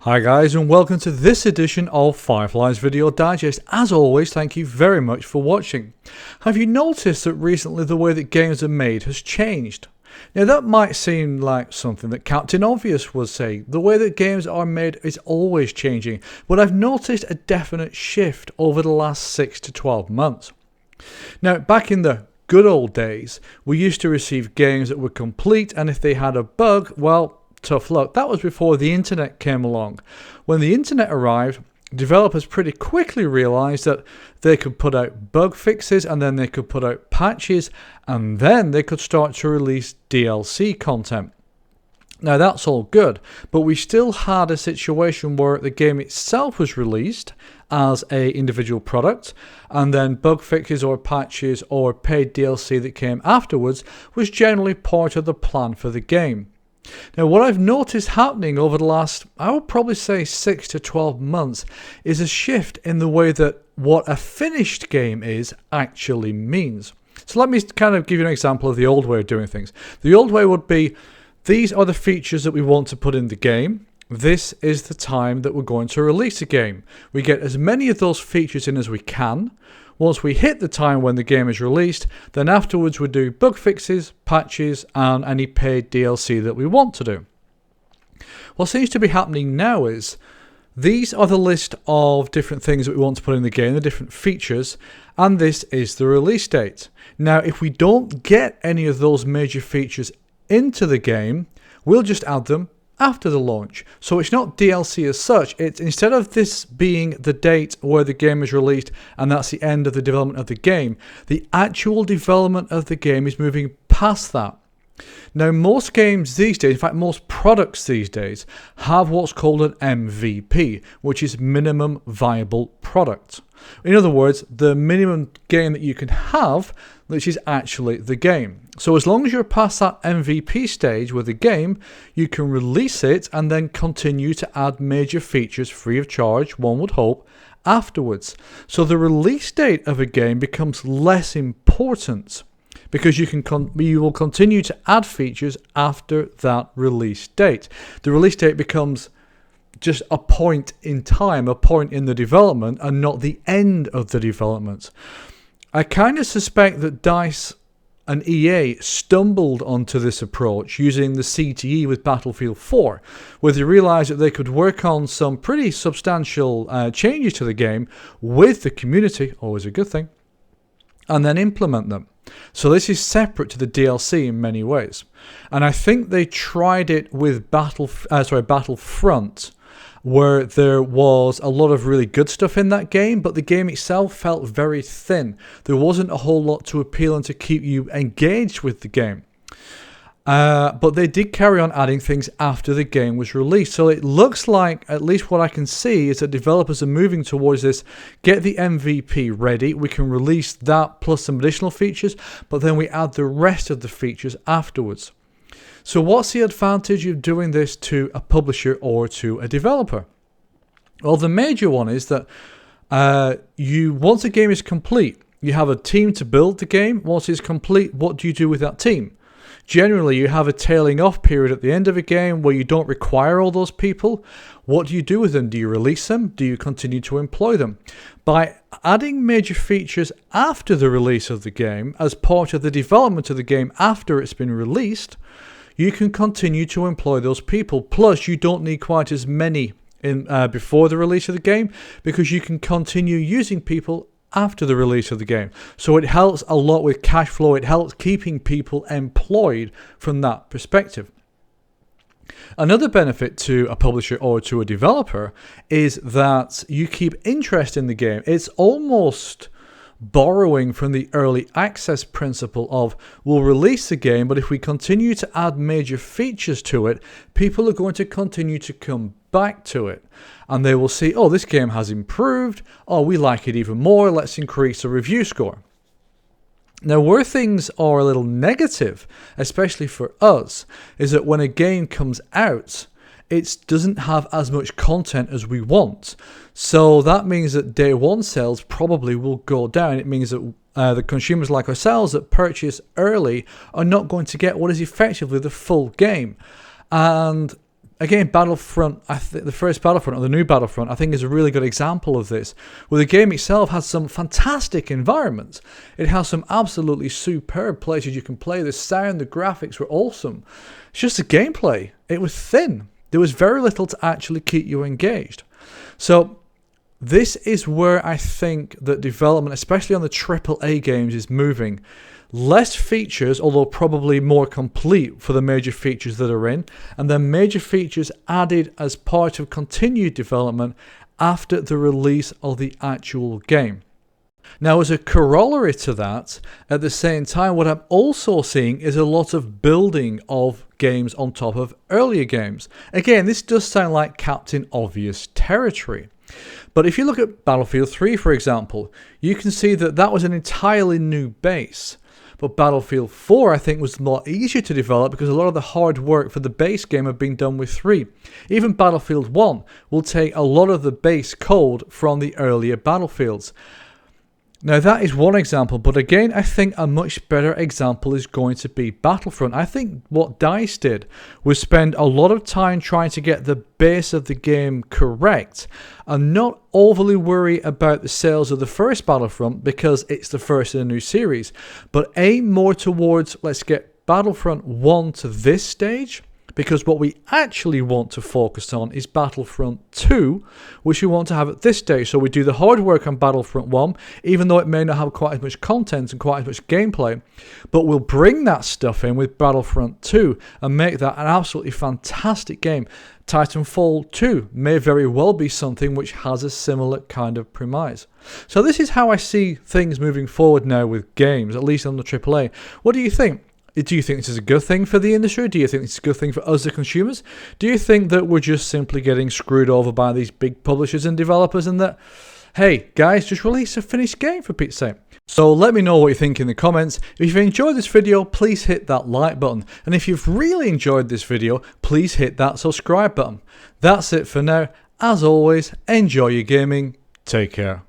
Hi guys, and welcome to this edition of Phyrefli's Video Digest. As always, thank you very much for watching. Have you noticed that recently the way that games are made has changed? Now that might seem like something that Captain Obvious would say. The way that games are made is always changing, but I've noticed a definite shift over the last 6 to 12 months. Now, back in the good old days, we used to receive games that were complete, and if they had a bug, well, tough luck. That was before the internet came along. When the internet arrived, developers pretty quickly realized that they could put out bug fixes, and then they could put out patches, and then they could start to release DLC content. Now that's all good, but we still had a situation where the game itself was released as a individual product, and then bug fixes or patches or paid DLC that came afterwards was generally part of the plan for the game. Now, what I've noticed happening over the last, I would probably say 6 to 12 months, is a shift in the way that what a finished game is actually means. So let me kind of give you an example of the old way of doing things. The old way would be, these are the features that we want to put in the game. This is the time that we're going to release a game. We get as many of those features in as we can. Once we hit the time when the game is released, then afterwards we do bug fixes, patches, and any paid DLC that we want to do. What seems to be happening now is, these are the list of different things that we want to put in the game, the different features, and this is the release date. Now, if we don't get any of those major features into the game, we'll just add them after the launch. So it's not DLC as such. It's, instead of this being the date where the game is released and that's the end of the development of the game, the actual development of the game is moving past that. Now, most games these days, in fact most products these days, have what's called an MVP, which is minimum viable product. In other words, the minimum game that you can have, which is actually the game. So as long as you're past that MVP stage with the game, you can release it and then continue to add major features free of charge, one would hope, afterwards. So the release date of a game becomes less important, because you will continue to add features after that release date. The release date becomes just a point in time, a point in the development, and not the end of the development. I kind of suspect that DICE and EA stumbled onto this approach using the CTE with Battlefield 4, where they realized that they could work on some pretty substantial changes to the game with the community, always a good thing, and then implement them. So this is separate to the DLC in many ways. And I think they tried it with Battlefront, where there was a lot of really good stuff in that game, but the game itself felt very thin. There wasn't a whole lot to appeal and to keep you engaged with the game. But they did carry on adding things after the game was released. So it looks like, at least what I can see, is that developers are moving towards this. Get the MVP ready. We can release that plus some additional features, but then we add the rest of the features afterwards. So what's the advantage of doing this to a publisher or to a developer? Well, the major one is that once a game is complete, you have a team to build the game. Once it's complete, what do you do with that team? Generally, you have a tailing off period at the end of a game where you don't require all those people. What do you do with them? Do you release them? Do you continue to employ them? By adding major features after the release of the game, as part of the development of the game after it's been released, you can continue to employ those people. Plus, you don't need quite as many before the release of the game, because you can continue using people after the release of the game. So it helps a lot with cash flow. It helps keeping people employed from that perspective. Another benefit to a publisher or to a developer is that you keep interest in the game. It's almost borrowing from the early access principle of, we'll release the game, but if we continue to add major features to it, people are going to continue to come back to it, and they will see, oh, this game has improved, oh, we like it even more, let's increase the review score. Now, where things are a little negative, especially for us, is that when a game comes out, it doesn't have as much content as we want. So that means that day one sales probably will go down. It means that the consumers like ourselves that purchase early are not going to get what is effectively the full game. And Again, Battlefront, the first Battlefront, or the new Battlefront, I think is a really good example of this, where the game itself has some fantastic environments. It has some absolutely superb places you can play. The sound, the graphics were awesome. It's just the gameplay. It was thin. There was very little to actually keep you engaged. So this is where I think that development, especially on the AAA games, is moving. Less features, although probably more complete for the major features that are in, and then major features added as part of continued development after the release of the actual game. Now, as a corollary to that, at the same time, what I'm also seeing is a lot of building of games on top of earlier games. Again, this does sound like Captain Obvious territory. But if you look at Battlefield 3, for example, you can see that that was an entirely new base. But Battlefield 4, I think, was a lot easier to develop because a lot of the hard work for the base game had been done with 3. Even Battlefield 1 will take a lot of the base code from the earlier Battlefields. Now, that is one example, but again, I think a much better example is going to be Battlefront. I think what DICE did was spend a lot of time trying to get the base of the game correct and not overly worry about the sales of the first Battlefront because it's the first in a new series, but aim more towards, let's get Battlefront 1 to this stage, because what we actually want to focus on is Battlefront 2, which we want to have at this stage. So we do the hard work on Battlefront 1, even though it may not have quite as much content and quite as much gameplay, but we'll bring that stuff in with Battlefront 2 and make that an absolutely fantastic game. Titanfall 2 may very well be something which has a similar kind of premise. So this is how I see things moving forward now with games, at least on the AAA. What do you think? Do you think this is a good thing for the industry? Do you think this is a good thing for us, the consumers? Do you think that we're just simply getting screwed over by these big publishers and developers and that, hey, guys, just release a finished game for Pete's sake? So let me know what you think in the comments. If you've enjoyed this video, please hit that like button. And if you've really enjoyed this video, please hit that subscribe button. That's it for now. As always, enjoy your gaming. Take care.